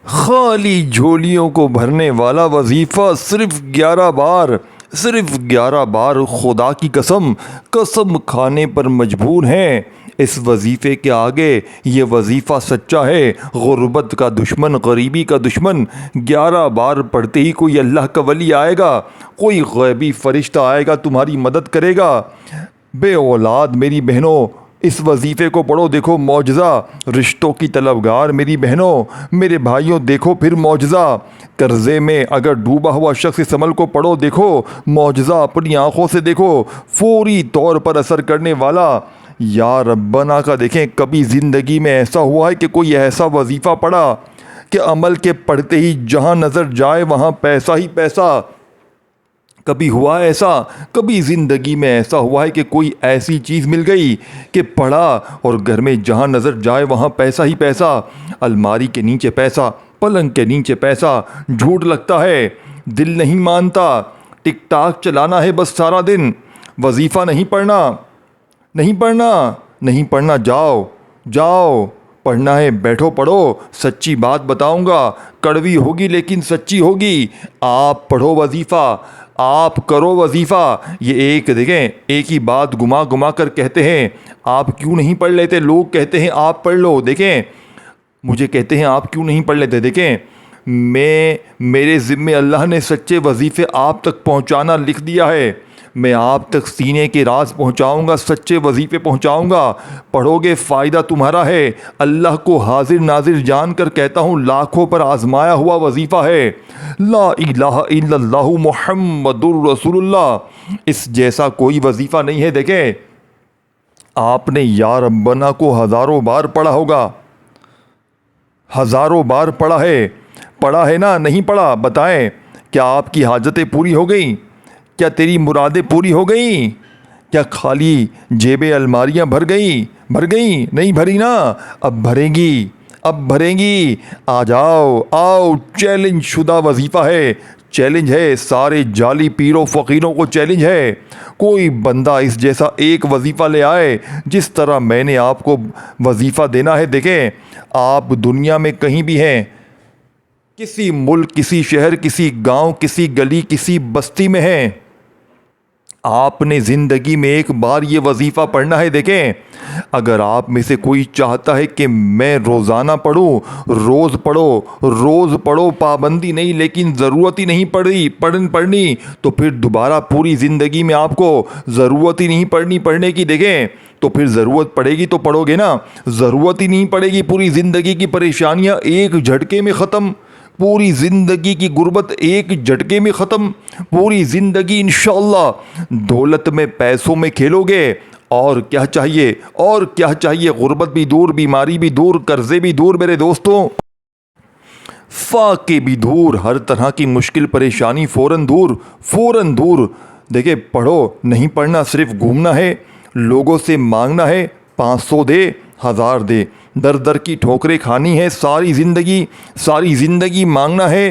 खाली झोलियों को भरने वाला वजीफ़ा सिर्फ 11 बार खुदा की कसम कसम खाने पर मजबूर हैं। इस वजीफ़े के आगे ये वजीफ़ा सच्चा है। गुर्बत का दुश्मन, गरीबी का दुश्मन। 11 बार पढ़ते ही कोई अल्लाह का वली आएगा, कोई गैबी फ़रिश्ता आएगा, तुम्हारी मदद करेगा। बे औलाद मेरी बहनों, इस वजीफ़े को पढ़ो, देखो मौजज़ा। रिश्तों की तलबगार मेरी बहनों, मेरे भाइयों, देखो फिर मौजज़ा। कर्ज़े में अगर डूबा हुआ शख्स इस अमल को पढ़ो, देखो मौजज़ा, अपनी आँखों से देखो, फौरी तौर पर असर करने वाला। या रब्बना का देखें, कभी ज़िंदगी में ऐसा हुआ है कि कोई ऐसा वजीफ़ा पढ़ा कि अमल के पढ़ते ही जहाँ नज़र जाए वहाँ पैसा ही पैसा। कभी हुआ ऐसा? कभी ज़िंदगी में ऐसा हुआ है कि कोई ऐसी चीज़ मिल गई कि पढ़ा और घर में जहाँ नज़र जाए वहाँ पैसा ही पैसा। अलमारी के नीचे पैसा, पलंग के नीचे पैसा। झूठ लगता है, दिल नहीं मानता। टिक टाक चलाना है बस सारा दिन, वजीफ़ा नहीं पढ़ना, नहीं पढ़ना, नहीं पढ़ना। जाओ जाओ, पढ़ना है बैठो पढ़ो। सच्ची बात बताऊंगा, कड़वी होगी लेकिन सच्ची होगी। आप पढ़ो वजीफ़ा, आप करो वजीफ़ा। ये एक ही बात घुमा घुमा कर कहते हैं, आप क्यों नहीं पढ़ लेते? लोग कहते हैं आप पढ़ लो। देखें, मुझे कहते हैं आप क्यों नहीं पढ़ लेते? देखें, मेरे ज़िम्मे अल्लाह ने सच्चे वजीफ़े आप तक पहुंचाना लिख दिया है। मैं आप तक सीने के राज पहुंचाऊंगा, सच्चे वजीफ़े पहुंचाऊंगा। पढ़ोगे, फ़ायदा तुम्हारा है। अल्लाह को हाजिर नाजिर जान कर कहता हूँ, लाखों पर आजमाया हुआ वजीफ़ा है। ला इलाहा इल्लल्लाहु मुहम्मदुर रसूलुल्लाह, इस जैसा कोई वजीफ़ा नहीं है। देखें, आपने या रब्बना को हज़ारों बार पढ़ा होगा, हज़ारों बार पढ़ा है ना? नहीं पढ़ा? बताएं, क्या आपकी हाजतें पूरी हो गई? क्या तेरी मुरादें पूरी हो गई? क्या खाली जेबें अलमारियां भर गई? नहीं भरी ना? अब भरेंगी, अब भरेंगी। आ जाओ, आओ, चैलेंज शुदा वजीफ़ा है, चैलेंज है। सारे जाली पीरों फ़कीरों को चैलेंज है। कोई बंदा इस जैसा एक वजीफ़ा ले आए जिस तरह मैंने आपको वजीफ़ा देना है। देखें, आप दुनिया में कहीं भी हैं, किसी मुल्क, किसी शहर, किसी गांव, किसी गली, किसी बस्ती में हैं, आपने ज़िंदगी में एक बार ये वजीफ़ा पढ़ना है। देखें, अगर आप में से कोई चाहता है कि मैं रोज़ाना पढ़ूं, रोज़ पढ़ो, पाबंदी नहीं, लेकिन ज़रूरत ही नहीं पढ़नी, तो फिर दोबारा पूरी ज़िंदगी में आपको ज़रूरत ही नहीं पढ़ने की। देखें, तो फिर ज़रूरत पड़ेगी तो पढ़ोगे ना? ज़रूरत ही नहीं पड़ेगी, पूरी ज़िंदगी की परेशानियाँ एक झटके में ख़त्म, पूरी ज़िंदगी की गुर्बत एक झटके में ख़त्म, पूरी ज़िंदगी इंशाअल्लाह दौलत में, पैसों में खेलोगे। और क्या चाहिए? और क्या चाहिए? गुर्बत भी दूर, बीमारी भी दूर, कर्ज़े भी दूर मेरे दोस्तों, फाके भी दूर, हर तरह की मुश्किल परेशानी फ़ौरन दूर। देखिए, पढ़ो, नहीं पढ़ना, सिर्फ घूमना है, लोगों से मांगना है, 500 दे, 1000 दे, दर दर की ठोकरें खानी है सारी ज़िंदगी मांगना है।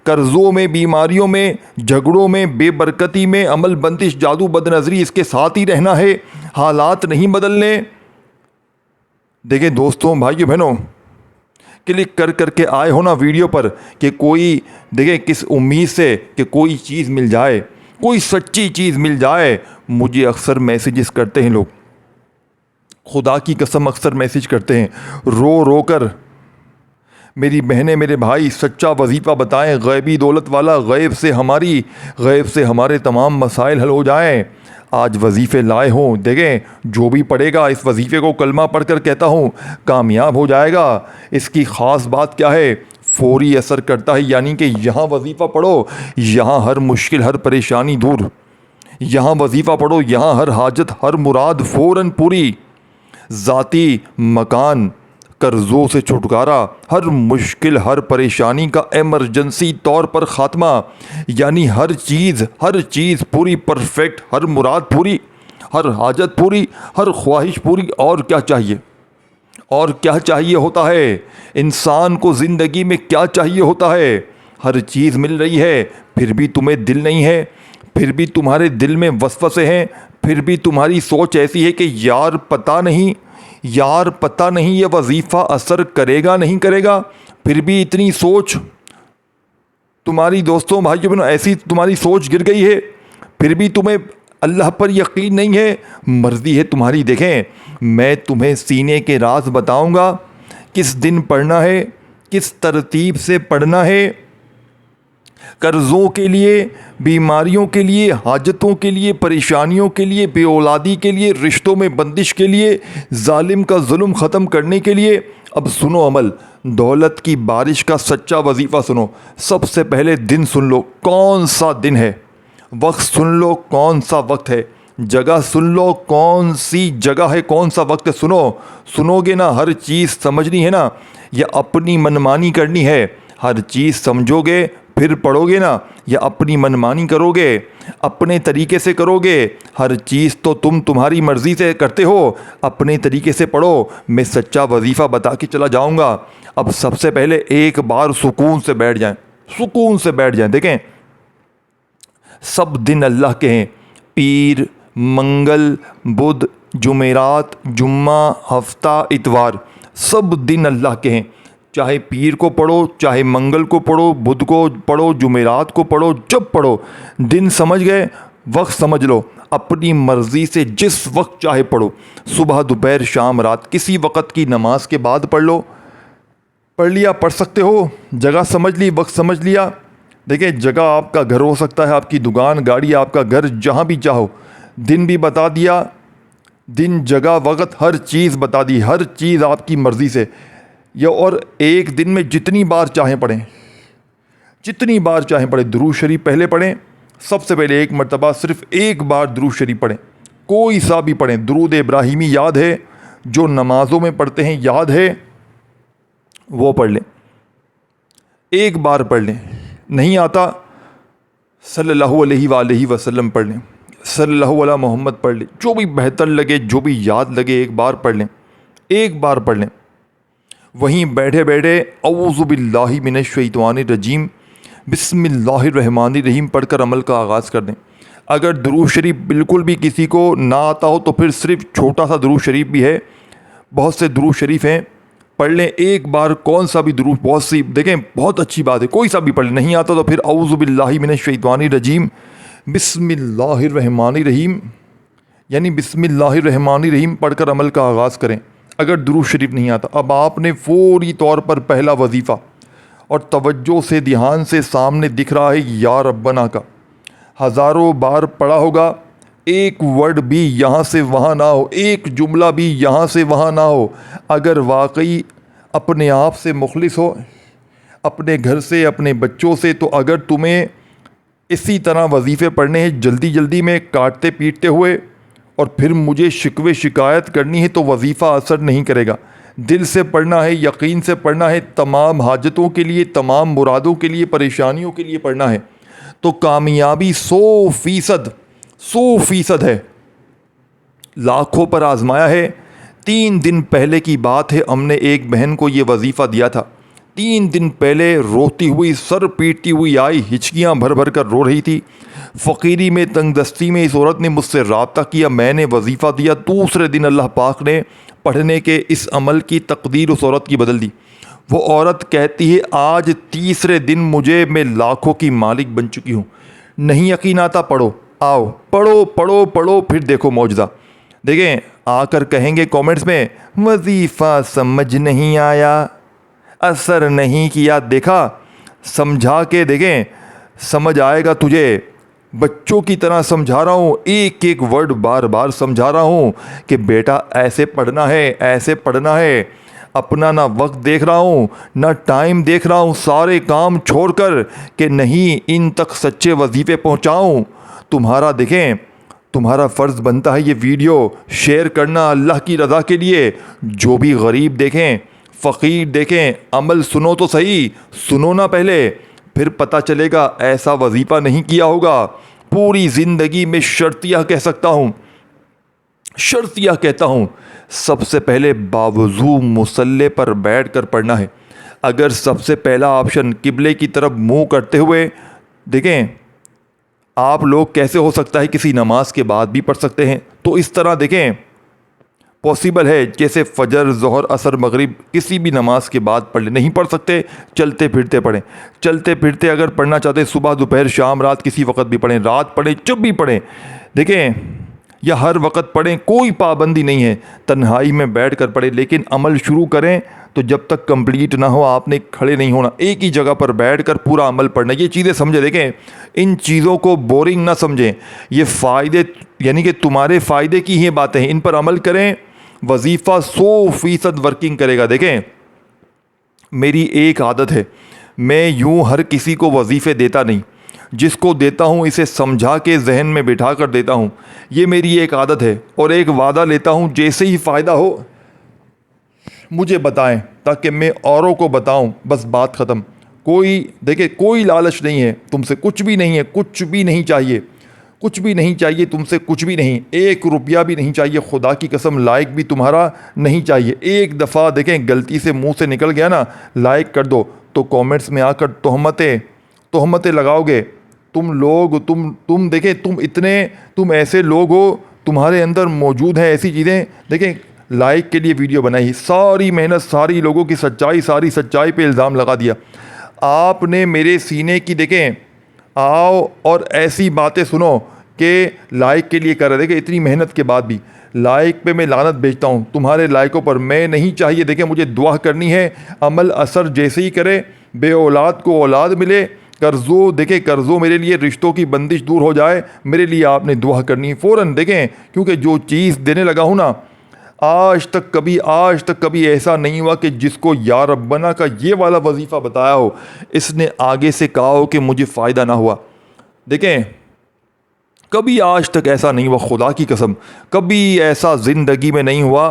कर्ज़ों में, बीमारियों में, झगड़ों में, बेबरकती में, अमल बंदिश, जादू, बदनज़री, इसके साथ ही रहना है। हालात नहीं बदलने। देखें दोस्तों, भाइयों बहनों, क्लिक कर करके आए हो ना वीडियो पर कि कोई, देखें किस उम्मीद से कि कोई चीज़ मिल जाए, कोई सच्ची चीज़ मिल जाए। मुझे अक्सर मैसेजेस करते हैं लोग, खुदा की कसम अक्सर मैसेज करते हैं, रो रो कर, मेरी बहनें, मेरे भाई, सच्चा वजीफ़ा बताएं, गैबी दौलत वाला, गैब से हमारे तमाम मसाइल हल हो जाएं। आज वजीफ़े लाए हों, देखें, जो भी पढ़ेगा इस वजीफ़े को कलमा पढ़ कर कहता हूँ कामयाब हो जाएगा। इसकी ख़ास बात क्या है? फौरी असर करता है, यानी कि यहाँ वजीफ़ा पढ़ो, यहाँ हर मुश्किल, हर परेशानी दूर। यहाँ वजीफ़ा पढ़ो, यहाँ हर हाजत, हर मुराद फ़ौरन पूरी। ज़ाती मकान, कर्ज़ों से छुटकारा, हर मुश्किल, हर परेशानी का एमरजेंसी तौर पर ख़ात्मा, यानी हर चीज़ पूरी, परफेक्ट, हर मुराद पूरी, हर हाजत पूरी, हर ख्वाहिश पूरी। और क्या चाहिए होता है इंसान को? ज़िंदगी में क्या चाहिए होता है? हर चीज़ मिल रही है, फिर भी तुम्हें दिल नहीं है, फिर भी तुम्हारे दिल में वसवसे हैं, फिर भी तुम्हारी सोच ऐसी है कि यार पता नहीं ये वजीफ़ा असर करेगा नहीं करेगा, फिर भी इतनी सोच तुम्हारी, दोस्तों भाइयों बहनों, ऐसी तुम्हारी सोच गिर गई है, फिर भी तुम्हें अल्लाह पर यकीन नहीं है। मर्ज़ी है तुम्हारी। देखें, मैं तुम्हें सीने के राज बताऊंगा, किस दिन पढ़ना है, किस तरतीब से पढ़ना है। कर्ज़ों के लिए, बीमारियों के लिए, हाजतों के लिए, परेशानियों के लिए, बेऔलादी के लिए, रिश्तों में बंदिश के लिए, जालिम का जुल्म ख़त्म करने के लिए। अब सुनो अमल, दौलत की बारिश का सच्चा वजीफ़ा सुनो। सबसे पहले दिन सुन लो, कौन सा दिन है। वक्त सुन लो, कौन सा वक्त है। जगह सुन लो, कौन सी जगह है, कौन सा वक्त है। सुनोगे ना, हर चीज़ समझनी है ना, या अपनी मनमानी करनी है। हर चीज़ समझोगे फिर पढ़ोगे ना, या अपनी मनमानी करोगे, अपने तरीके से करोगे। हर चीज़ तो तुम तुम्हारी मर्ज़ी से करते हो, अपने तरीके से पढ़ो। मैं सच्चा वजीफ़ा बता के चला जाऊँगा। अब सबसे पहले एक बार सुकून से बैठ जाएं, सुकून से बैठ जाएं। देखें, सब दिन अल्लाह के हैं। पीर, मंगल, बुध, जुमेरात, जुम्मा, हफ्ता, इतवार, सब दिन अल्लाह के हैं। चाहे पीर को पढ़ो, चाहे मंगल को पढ़ो, बुध को पढ़ो, जुमेरात को पढ़ो, जब पढ़ो। दिन समझ गए, वक्त समझ लो। अपनी मर्ज़ी से जिस वक्त चाहे पढ़ो, सुबह, दोपहर, शाम, रात, किसी वक्त की नमाज के बाद पढ़ लो। पढ़ लिया, पढ़ सकते हो। जगह समझ ली, वक्त समझ लिया। देखिए, जगह आपका घर हो सकता है, आपकी दुकान, गाड़ी, आपका घर, जहाँ भी चाहो। दिन भी बता दिया, दिन, जगह, वक्त, हर चीज़ बता दी, हर चीज़ आपकी मर्ज़ी से। या और एक दिन में जितनी बार चाहें पढ़ें, जितनी बार चाहें पढ़ें। दुरूद शरीफ पहले पढ़ें, सबसे पहले एक मरतबा सिर्फ़ एक बार दुरूद शरीफ पढ़ें, कोई सा भी पढ़ें। दुरूद इब्राहिमी याद है, जो नमाज़ों में पढ़ते हैं, याद है, वो पढ़ लें, एक बार पढ़ लें। नहीं आता, सल्लल्लाहु अलैहि वसल्लम पढ़ लें, सल्लल्लाहु अला मोहम्मद पढ़ लें। जो भी बेहतर लगे, जो भी याद लगे, एक बार पढ़ लें, एक बार पढ़ लें। वहीं बैठे बैठे औज़ु बिल्लाहि मिनश शैतानिर रजीम, बिस्मिल्लाहिर्रहमानिर्रहीम पढ़कर अमल का आगाज़ कर दें। अगर दुरूद शरीफ बिल्कुल भी किसी को ना आता हो, तो फिर सिर्फ छोटा सा दुरूद शरीफ भी है, बहुत से दुरूद शरीफ हैं, पढ़ लें एक बार। कौन सा भी दुरूद, बहुत सी, देखें, बहुत अच्छी बात है, कोई सा भी पढ़ लें। नहीं आता तो फिर औज़ु बिल्लाहि मिनश शैतानिर रजीम, बिस्मिल्लाहिर्रहमानिर्रहीम, यानी बिस्मिल्लाहिर्रहमानिर्रहीम पढ़कर अमल का आगाज़ करें। अगर दुरूद शरीफ नहीं आता, अब आपने फौरी तौर पर पहला वजीफ़ा, और तवज्जो से, ध्यान से, सामने दिख रहा है या रब्बना का, हज़ारों बार पढ़ा होगा। एक वर्ड भी यहाँ से वहाँ ना हो, एक जुमला भी यहाँ से वहाँ ना हो। अगर वाकई अपने आप से मुखलिस हो, अपने घर से, अपने बच्चों से, तो अगर तुम्हें इसी तरह वजीफ़े पढ़ने हैं, जल्दी जल्दी में, काटते पीटते हुए, और फिर मुझे शिकवे शिकायत करनी है, तो वजीफ़ा असर नहीं करेगा। दिल से पढ़ना है, यकीन से पढ़ना है, तमाम हाजतों के लिए, तमाम मुरादों के लिए, परेशानियों के लिए पढ़ना है, तो कामयाबी 100% है। लाखों पर आजमाया है। 3 दिन पहले की बात है, हमने एक बहन को ये वजीफ़ा दिया था। 3 दिन पहले रोती हुई, सर पीटती हुई आई, हिचकियाँ भर भर कर रो रही थी। फ़कीरी में, तंगदस्ती में इस औरत ने मुझसे रब्ता किया, मैंने वजीफ़ा दिया। दूसरे दिन अल्लाह पाक ने पढ़ने के इस अमल की तकदीर उस औरत की बदल दी। वो औरत कहती है, आज तीसरे दिन मैं लाखों की मालिक बन चुकी हूँ। नहीं यकीन आता, पढ़ो, आओ, पढ़ो पढ़ो पढ़ो, फिर देखो मौजज़ा। देखें, आकर कहेंगे कमेंट्स में, वजीफ़ा समझ नहीं आया, असर नहीं किया। देखा, समझा के देखें, समझ आएगा तुझे। बच्चों की तरह समझा रहा हूँ, एक एक वर्ड बार बार समझा रहा हूँ कि बेटा ऐसे पढ़ना है, ऐसे पढ़ना है। अपना ना वक्त देख रहा हूँ, ना टाइम देख रहा हूँ, सारे काम छोड़कर कि नहीं इन तक सच्चे वजीफ़े पहुँचाऊँ। तुम्हारा देखें, तुम्हारा फ़र्ज़ बनता है ये वीडियो शेयर करना अल्लाह की रज़ा के लिए। जो भी गरीब देखें, फ़कीर देखें, अमल सुनो तो सही, सुनो ना पहले, फिर पता चलेगा ऐसा वजीफ़ा नहीं किया होगा। पूरी ज़िंदगी में शर्तिया कह सकता हूँ, शर्तिया कहता हूँ। सबसे पहले बावजू मुसल्ले पर बैठ कर पढ़ना है। अगर सबसे पहला ऑप्शन किबले की तरफ मुँह करते हुए, देखें आप लोग कैसे हो सकता है किसी नमाज के बाद भी पढ़ सकते हैं, तो इस तरह देखें पॉसिबल है, जैसे फजर, ज़ोहर, असर, मगरिब किसी भी नमाज के बाद पढ़ ले। नहीं पढ़ सकते, चलते फिरते पढ़ें। चलते फिरते अगर पढ़ना चाहते सुबह, दोपहर, शाम, रात, किसी वक्त भी पढ़ें। रात पढ़ें, जब भी पढ़ें, देखें, या हर वक्त पढ़ें, कोई पाबंदी नहीं है। तन्हाई में बैठ कर पढ़ें, लेकिन अमल शुरू करें तो जब तक कंप्लीट ना हो आपने खड़े नहीं होना। एक ही जगह पर बैठ कर पूरा अमल पढ़ना। ये चीज़ें समझे, देखें, इन चीज़ों को बोरिंग ना समझें। ये फ़ायदे यानी कि तुम्हारे फ़ायदे की ही बातें हैं, इन पर अमल करें। वजीफ़ा 100% वर्किंग करेगा। देखें, मेरी एक आदत है, मैं यूं हर किसी को वजीफ़े देता नहीं। जिसको देता हूं इसे समझा के जहन में बिठा कर देता हूं। ये मेरी एक आदत है। और एक वादा लेता हूं, जैसे ही फ़ायदा हो मुझे बताएं ताकि मैं औरों को बताऊं। बस बात ख़त्म। देखिए, कोई लालच नहीं है तुमसे, कुछ भी नहीं है, कुछ भी नहीं चाहिए, कुछ भी नहीं चाहिए तुमसे, कुछ भी नहीं। 1 रुपया भी नहीं चाहिए, खुदा की कसम। लाइक भी तुम्हारा नहीं चाहिए। एक दफ़ा देखें गलती से मुंह से निकल गया ना, लाइक कर दो, तो कमेंट्स में आकर तोहमतें लगाओगे। तुम लोग, तुम देखें, तुम ऐसे लोग हो, तुम्हारे अंदर मौजूद हैं ऐसी चीज़ें। देखें, लाइक के लिए वीडियो बनाई, सारी मेहनत, सारी लोगों की सच्चाई, सारी सच्चाई पे इल्ज़ाम लगा दिया। आपने मेरे सीने की, देखें, आओ और ऐसी बातें सुनो कि लाइक के लिए कर रहे। देखें, इतनी मेहनत के बाद भी लाइक पे मैं लानत भेजता हूँ, तुम्हारे लाइकों पर मैं नहीं चाहिए। देखें, मुझे दुआ करनी है, अमल असर जैसे ही करे, बे औलाद को औलाद मिले, कर्ज़ों, देखें, कर्ज़ों मेरे लिए रिश्तों की बंदिश दूर हो जाए, मेरे लिए आपने दुआ करनी है फ़ौरन। देखें, क्योंकि जो चीज़ देने लगा हूँ ना, आज तक कभी ऐसा नहीं हुआ कि जिसको या रब्बना का ये वाला वजीफ़ा बताया हो, इसने आगे से कहा हो कि मुझे फ़ायदा ना हुआ। देखें, कभी आज तक ऐसा नहीं हुआ, खुदा की कसम, कभी ऐसा ज़िंदगी में नहीं हुआ।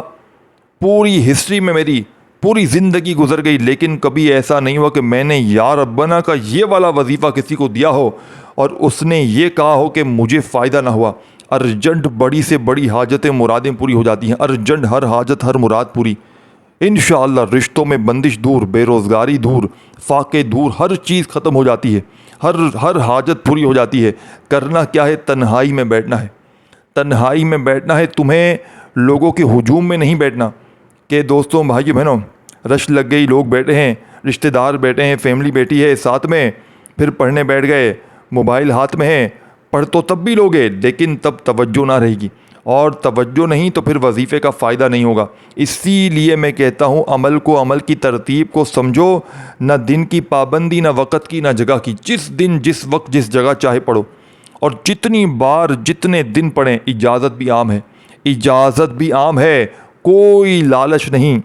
पूरी हिस्ट्री में मेरी पूरी ज़िंदगी गुजर गई, लेकिन कभी ऐसा नहीं हुआ कि मैंने या रब्बना का ये वाला वजीफ़ा किसी को दिया हो और उसने ये कहा हो कि मुझे फ़ायदा ना हुआ। अर्जेंट बड़ी से बड़ी हाजतें, मुरादें पूरी हो जाती हैं। अर्जेंट हर हाजत, हर मुराद पूरी इंशाअल्लाह। रिश्तों में बंदिश दूर, बेरोज़गारी दूर, फाके दूर, हर चीज़ ख़त्म हो जाती है, हर हाजत पूरी हो जाती है। करना क्या है? तन्हाई में बैठना है। तन्हाई में बैठना है। तुम्हें लोगों के हुजूम में नहीं बैठना कि दोस्तों, भाइयों, बहनों, रश लग गई, लोग बैठे हैं, रिश्तेदार बैठे हैं, फैमिली बैठी है साथ में, फिर पढ़ने बैठ गए, मोबाइल हाथ में है। पढ़ तो तब भी लोगे, लेकिन तब तवज्जो ना रहेगी, और तवज्जो नहीं तो फिर वजीफ़े का फ़ायदा नहीं होगा। इसीलिए मैं कहता हूँ, अमल को, अमल की तरतीब को समझो। ना दिन की पाबंदी, ना वक़्त की, ना जगह की। जिस दिन, जिस वक्त, जिस जगह चाहे पढ़ो, और जितनी बार, जितने दिन पढ़ें। इजाज़त भी आम है, इजाज़त भी आम है। कोई लालच नहीं,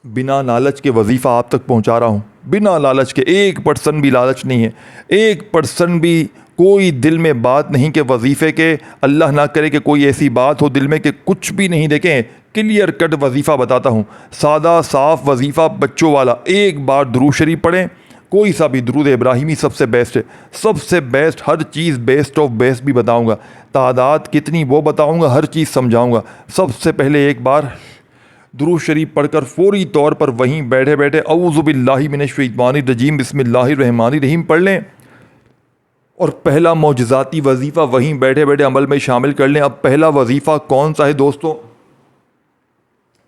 बिना लालच के वजीफ़ा आप तक पहुंचा रहा हूं, बिना लालच के। 1% भी लालच नहीं है, 1% भी कोई दिल में बात नहीं कि वजीफ़े के, अल्लाह ना करे कि कोई ऐसी बात हो दिल में कि कुछ भी नहीं। देखें, क्लियर कट वजीफ़ा बताता हूँ, सादा साफ वजीफ़ा, बच्चों वाला। एक बार दुरूद शरीफ पढ़ें, कोई सा भी, दुरूद इब्राहिमी सबसे बेस्ट है, सबसे best. Her cheese best of best भी बताऊँगा, तादाद कितनी वो बताऊँगा, हर चीज़ समझाऊँगा। सबसे पहले एक बार दुरूद शरीफ पढ़कर फौरी तौर पर वहीं बैठे बैठे औज़ु बिल्लाहि मिनश्शैतानिर रजीम बिस्मिल्लाहिर रहमानिर रहीम पढ़ लें, और पहला मौजज़ाती वजीफ़ा वहीं बैठे बैठे अमल में शामिल कर लें। अब पहला वजीफ़ा कौन सा है दोस्तों?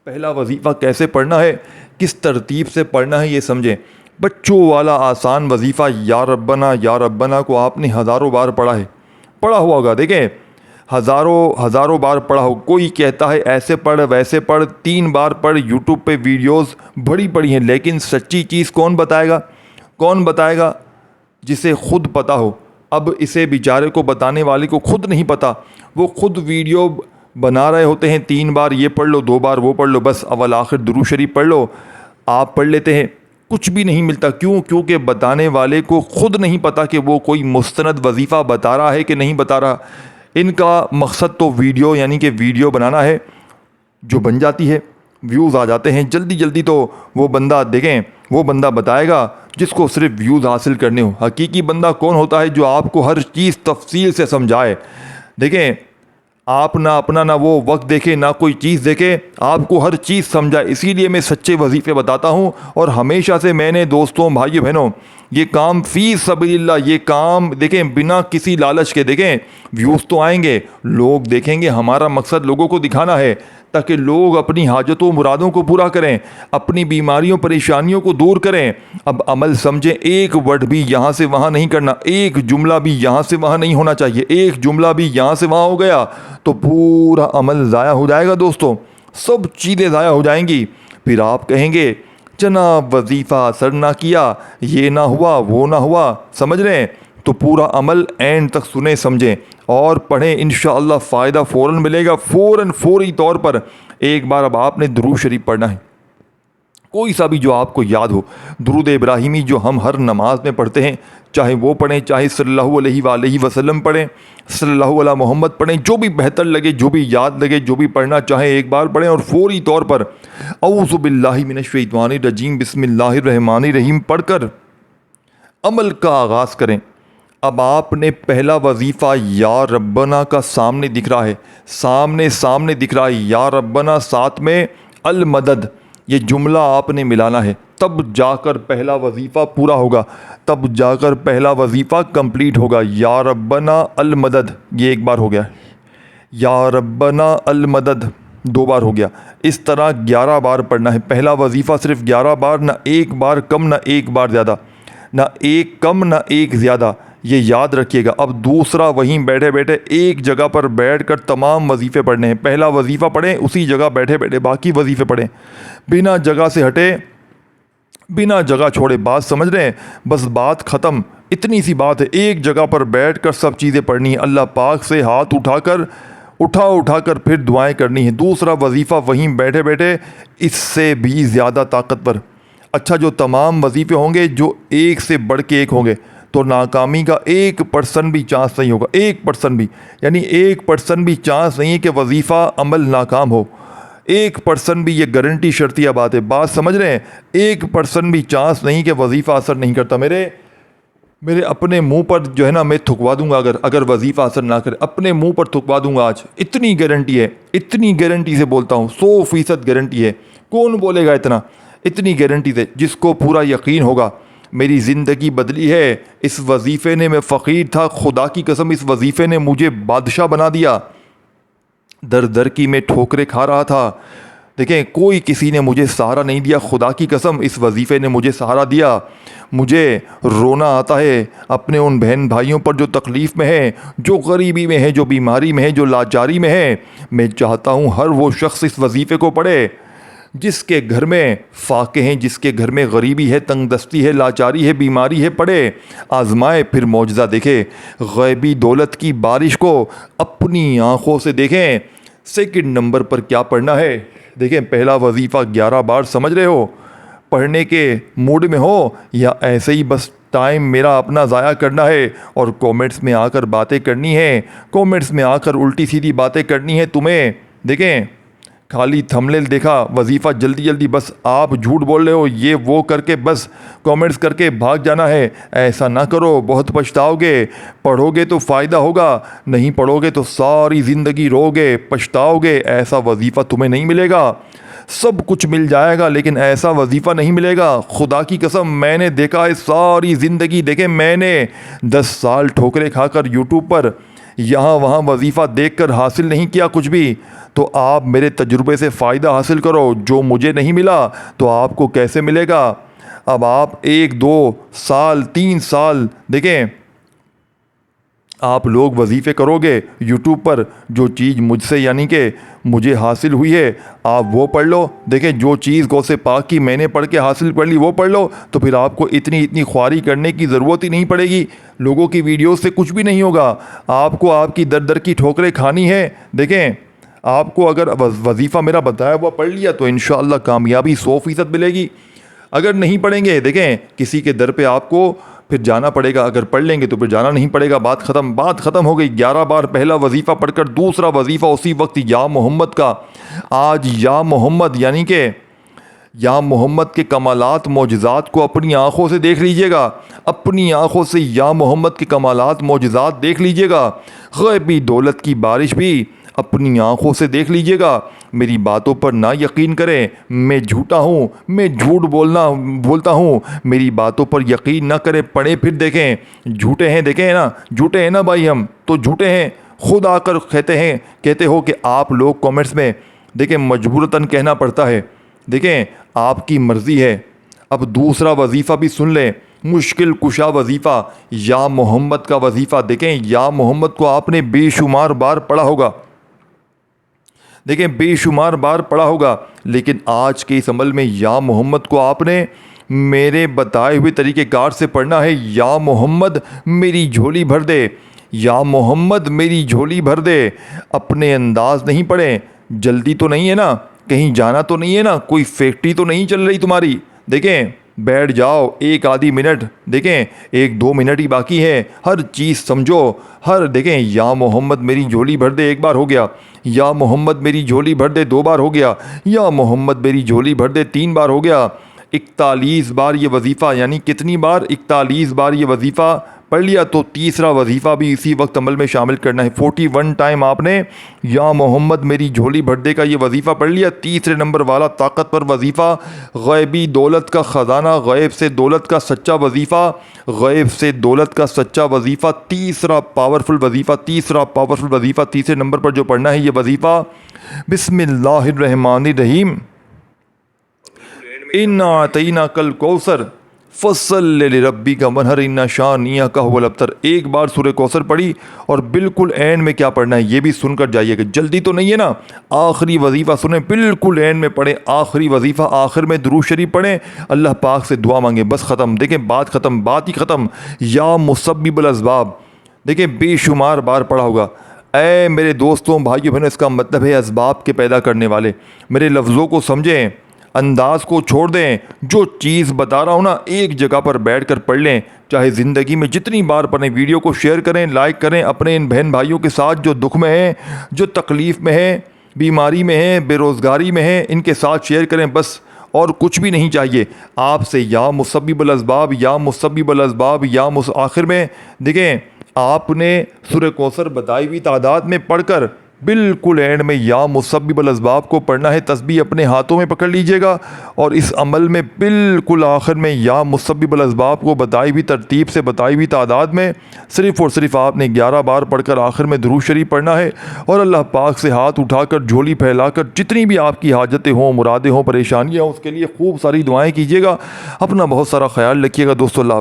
पहला वजीफ़ा कैसे पढ़ना है, किस तरतीब से पढ़ना है, ये समझें। बच्चों वाला आसान वजीफ़ा या रब्बना को आपने हज़ारों बार पढ़ा है, पढ़ा हुआ होगा। देखें, हज़ारों बार पढ़ा हो। कोई कहता है ऐसे पढ़, वैसे पढ़, 3 बार पढ़, यूट्यूब पे वीडियोस बड़ी पड़ी हैं, लेकिन सच्ची चीज़ कौन बताएगा? कौन बताएगा? जिसे खुद पता हो। अब इसे बेचारे को बताने वाले को खुद नहीं पता, वो खुद वीडियो बना रहे होते हैं, 3 बार ये पढ़ लो, 2 बार वो पढ़ लो, बस अव्वल आखिर दुरूद शरीफ पढ़ लो। आप पढ़ लेते हैं, कुछ भी नहीं मिलता। क्यों? क्योंकि बताने वाले को खुद नहीं पता कि वो कोई मुस्तनद वजीफ़ा बता रहा है कि नहीं बता रहा। इनका मकसद तो वीडियो, यानी कि वीडियो बनाना है, जो बन जाती है, व्यूज़ आ जाते हैं जल्दी जल्दी। तो वो बंदा, देखें, वो बंदा बताएगा जिसको सिर्फ व्यूज़ हासिल करने हो। हकीकी बंदा कौन होता है? जो आपको हर चीज़ तफसील से समझाए। देखें, आप ना अपना ना वो वक्त देखे, ना कोई चीज़ देखे, आपको हर चीज़ समझाए। इसीलिए मैं सच्चे वजीफ़े बताता हूँ, और हमेशा से मैंने दोस्तों, भाइयों, बहनों, ये काम फ़ी सबीलिल्लाह, ये काम देखें बिना किसी लालच के। देखें, व्यूज़ तो आएंगे, लोग देखेंगे, हमारा मकसद लोगों को दिखाना है, ताकि लोग अपनी हाजतों मुरादों को पूरा करें, अपनी बीमारियों परेशानियों को दूर करें। अब अमल समझें, एक वर्ड भी यहाँ से वहाँ नहीं करना, एक जुमला भी यहाँ से वहाँ नहीं होना चाहिए। एक जुमला भी यहाँ से वहाँ हो गया तो पूरा अमल ज़ाया हो जाएगा दोस्तों, सब चीज़ें ज़ाया हो जाएंगी। फिर आप कहेंगे जनाब वजीफ़ा असर ना किया, ये ना हुआ वो ना हुआ, समझ रहे हैं? तो पूरा अमल एंड तक सुने समझें और पढ़ें, इंशाअल्लाह फ़ायदा फ़ौरन मिलेगा, फौरी तौर पर। एक बार अब आपने दुरूद शरीफ पढ़ना है, कोई सा भी जो आपको याद हो। दुरूद इब्राहिमी जो हम हर नमाज में पढ़ते हैं, चाहे वो पढ़ें, चाहे सल्लल्लाहु अलैहि वसल्लम पढ़ें, सल्लल्लाहु अला मोहम्मद पढ़ें, जो भी बेहतर लगे, जो भी याद लगे, जो भी पढ़ना चाहे एक बार पढ़ें और फौरी तौर पर औज़ु बिल्लाहि मिनश शैतानिर रजीम बिस्मिल्लाहिर रहमानिर रहीम पढ़कर अमल का आगाज़ करें। अब आपने पहला वजीफ़ा या रब्बना का सामने दिख रहा है, सामने दिख रहा है या रब्बना, साथ में अल मदद, ये जुमला आपने मिलाना है, तब जाकर पहला वजीफ़ा पूरा होगा, तब जाकर पहला वजीफ़ा कंप्लीट होगा। या रब्बना अल मदद, ये एक बार हो गया, या रब्बना अल मदद 2 बार हो गया। इस तरह 11 बार पढ़ना है पहला वजीफ़ा, सिर्फ 11 बार, ना एक बार कम ना एक बार ज़्यादा, ना एक कम ना एक ज़्यादा, ये याद रखिएगा। अब दूसरा, वहीं बैठे बैठे एक जगह पर बैठकर तमाम वजीफ़े पढ़ने हैं। पहला वजीफ़ा पढ़ें, उसी जगह बैठे बैठे बाकी वजीफ़े पढ़ें, बिना जगह से हटे, बिना जगह छोड़े। बात समझ रहे हैं? बस बात ख़त्म, इतनी सी बात है। एक जगह पर बैठकर सब चीज़ें पढ़नी है, अल्लाह पाक से हाथ उठाकर फिर दुआएं करनी है। दूसरा वजीफ़ा वहीं बैठे बैठे, इससे भी ज़्यादा ताकतवर। अच्छा, जो तमाम वजीफ़े होंगे जो एक से बढ़ के एक होंगे, तो नाकामी का 1% भी चांस नहीं होगा, 1% भी, यानी 1% भी चांस नहीं है कि वजीफ़ा अमल नाकाम हो। 1% भी, ये गारंटी शर्तिया बात है। बात समझ रहे हैं? 1% भी चांस नहीं कि वजीफ़ा असर नहीं करता। मेरे अपने मुंह पर जो है ना, मैं थुकवा दूंगा, अगर वजीफ़ा असर ना करे, अपने मुंह पर थुकवा दूंगा आज, इतनी गारंटी है, इतनी गारंटी से बोलता हूँ, 100% गारंटी है। कौन बोलेगा इतनी गारंटी से? जिसको पूरा यकीन होगा मेरी ज़िंदगी बदली है, इस वजीफ़े ने, मैं फ़कीर था, खुदा की कसम इस वजीफ़े ने मुझे बादशाह बना दिया। दर दर की मैं ठोकरें खा रहा था, देखें कोई किसी ने मुझे सहारा नहीं दिया, खुदा की कसम इस वजीफ़े ने मुझे सहारा दिया। मुझे रोना आता है अपने उन बहन भाइयों पर जो तकलीफ़ में है, जो गरीबी में है, जो बीमारी में है, जो लाचारी में है। मैं चाहता हूँ हर वो शख्स इस वजीफ़े को पढ़े जिसके घर में फाके हैं, जिसके घर में गरीबी है, तंगदस्ती है, लाचारी है, बीमारी है, पढ़े, आजमाए, फिर मौजज़ा देखे। गैबी दौलत की बारिश को अपनी आँखों से देखें। सेकंड नंबर पर क्या पढ़ना है, देखें, पहला वजीफ़ा 11 बार, समझ रहे हो? पढ़ने के मूड में हो या ऐसे ही बस टाइम मेरा अपना ज़ाया करना है और कमेंट्स में आकर बातें करनी है, कमेंट्स में आकर उल्टी सीधी बातें करनी है तुम्हें? देखें, खाली थंबनेल देखा, वजीफ़ा जल्दी जल्दी, बस आप झूठ बोल रहे हो, ये वो करके बस कमेंट्स करके भाग जाना है। ऐसा ना करो, बहुत पछताओगे। पढ़ोगे तो फ़ायदा होगा, नहीं पढ़ोगे तो सारी ज़िंदगी रोगे, पछताओगे। ऐसा वजीफ़ा तुम्हें नहीं मिलेगा। सब कुछ मिल जाएगा लेकिन ऐसा वजीफ़ा नहीं मिलेगा। खुदा की कसम, मैंने देखा है सारी ज़िंदगी, देखें मैंने 10 साल ठोकरें खाकर यूट्यूब पर यहाँ वहाँ वजीफ़ा देखकर हासिल नहीं किया कुछ भी। तो आप मेरे तजुर्बे से फ़ायदा हासिल करो, जो मुझे नहीं मिला तो आपको कैसे मिलेगा। अब आप 1, 2 साल, 3 साल, देखें आप लोग वजीफ़े करोगे यूट्यूब पर, जो चीज़ मुझसे यानी कि मुझे हासिल हुई है आप वो पढ़ लो। देखें, जो चीज़ गौसे पाक की मैंने पढ़ के हासिल कर ली वो पढ़ लो, तो फिर आपको इतनी ख्वारी करने की ज़रूरत ही नहीं पड़ेगी। लोगों की वीडियो से कुछ भी नहीं होगा, आपको आपकी दर दर की ठोकरें खानी है। देखें, आपको अगर वजीफ़ा मेरा बताया हुआ पढ़ लिया तो इंशाअल्लाह कामयाबी 100% मिलेगी। अगर नहीं पढ़ेंगे, देखें किसी के दर पे आपको फिर जाना पड़ेगा, अगर पढ़ लेंगे तो फिर जाना नहीं पड़ेगा। बात ख़त्म हो गई। 11 बार पहला वजीफ़ा पढ़कर दूसरा वजीफ़ा उसी वक्त या मोहम्मद का। आज या मोहम्मद यानी कि या मोहम्मद के कमालात मौजज़ात को अपनी आँखों से देख लीजिएगा, अपनी आँखों से या मोहम्मद के कमालात मौजज़ात देख लीजिएगा। गैबी दौलत की बारिश भी अपनी आँखों से देख लीजिएगा। मेरी बातों पर ना यकीन करें, मैं झूठा हूँ, मैं झूठ बोलता हूँ, मेरी बातों पर यकीन ना करें, पढ़े फिर देखें। झूठे हैं, देखें ना, झूठे हैं ना भाई, हम तो झूठे हैं। खुद आकर कहते हो कि आप लोग कमेंट्स में देखें मजबूरतन कहना पड़ता है। देखें आपकी मर्ज़ी है। अब दूसरा वजीफ़ा भी सुन लें, मुश्किल कुशा वजीफ़ा या मोहम्मद का वजीफ़ा। देखें या मोहम्मद को आपने बेशुमार बार पढ़ा होगा, देखें बेशुमार बार पढ़ा होगा, लेकिन आज के इस अमल में या मोहम्मद को आपने मेरे बताए हुए तरीक़ेकार से पढ़ना है। या मोहम्मद मेरी झोली भर दे, या मोहम्मद मेरी झोली भर दे। अपने अंदाज नहीं पढ़ें। जल्दी तो नहीं है ना, कहीं जाना तो नहीं है ना, कोई फैक्ट्री तो नहीं चल रही तुम्हारी। देखें बैठ जाओ एक आधी मिनट, देखें 1-2 मिनट ही बाकी है, हर चीज़ समझो। हर देखें या मोहम्मद मेरी झोली भर दे 1 बार हो गया, या मोहम्मद मेरी झोली भर दे 2 बार हो गया, या मोहम्मद मेरी झोली भर दे 3 बार हो गया। 41 बार ये वजीफ़ा, यानी कितनी बार? 41 बार ये वजीफ़ा पढ़ लिया तो तीसरा वजीफ़ा भी इसी वक्त अमल में शामिल करना है। 41 टाइम आपने या मोहम्मद मेरी झोली भर दे का ये वजीफ़ा पढ़ लिया। तीसरे नंबर वाला ताकतवर वजीफ़ा, गैबी दौलत का ख़जाना, गैब से दौलत का सच्चा वजीफ़ा, गैब से दौलत का सच्चा वजीफ़ा, तीसरा पावरफुल वजीफ़ा, तीसरे नंबर पर जो पढ़ना है ये वजीफ़ा, बिस्मिल्लाहिर्रहमानिर्रहीम, इन्ना आतईना कल कौसर फ़सल रब्बी का मनहर इन्ना शानिया का हुवल अब्तर। 1 बार सूरह कौसर पढ़ी और बिल्कुल एंड में क्या पढ़ना है ये भी सुनकर जाइएगा। जल्दी तो नहीं है ना, आखिरी वजीफ़ा सुने, बिल्कुल एंड में पढ़ें आखिरी वजीफ़ा। आखिर में दुरूद शरीफ पढ़ें, अल्लाह पाक से दुआ मांगें, बस ख़त्म। देखें बात ख़त्म, बात ही ख़त्म। या मुसब्बिबुल असबाब, देखें बेशुमार बार पढ़ा होगा। ऐ मेरे दोस्तों भाइयों बहनों, इसका मतलब है असबाब के पैदा करने वाले। मेरे लफ्ज़ों को समझें, अंदाज को छोड़ दें। जो चीज़ बता रहा हूँ ना, एक जगह पर बैठकर पढ़ लें, चाहे ज़िंदगी में जितनी बार पढ़ें। वीडियो को शेयर करें, लाइक करें, अपने इन बहन भाइयों के साथ जो दुख में हैं, जो तकलीफ़ में हैं, बीमारी में हैं, बेरोज़गारी में हैं, इनके साथ शेयर करें बस, और कुछ भी नहीं चाहिए आपसे। या मुसब्बिबुल असबाब, या मुसब्बिबुल असबाब, आखिर में देखें आपने सूरह कौसर बताई हुई तादाद में पढ़कर बिल्कुल एंड में या मुसब्बिबुल असबाब को पढ़ना है। तस्बीह अपने हाथों में पकड़ लीजिएगा और इस अमल में बिल्कुल आखिर में या मुसब्बिबुल असबाब को बताई हुई तरतीब से, बताई हुई तादाद में सिर्फ़ और सिर्फ आपने 11 बार पढ़कर आखिर में दुरूद शरीफ पढ़ना है। और अल्लाह पाक से हाथ उठाकर, झोली फैलाकर, जितनी भी आपकी हाजतें हों, मुरादें हों, परेशानियाँ हों, उसके लिए खूब सारी दुआएँ कीजिएगा। अपना बहुत सारा ख्याल रखिएगा दोस्तों। अल्लाह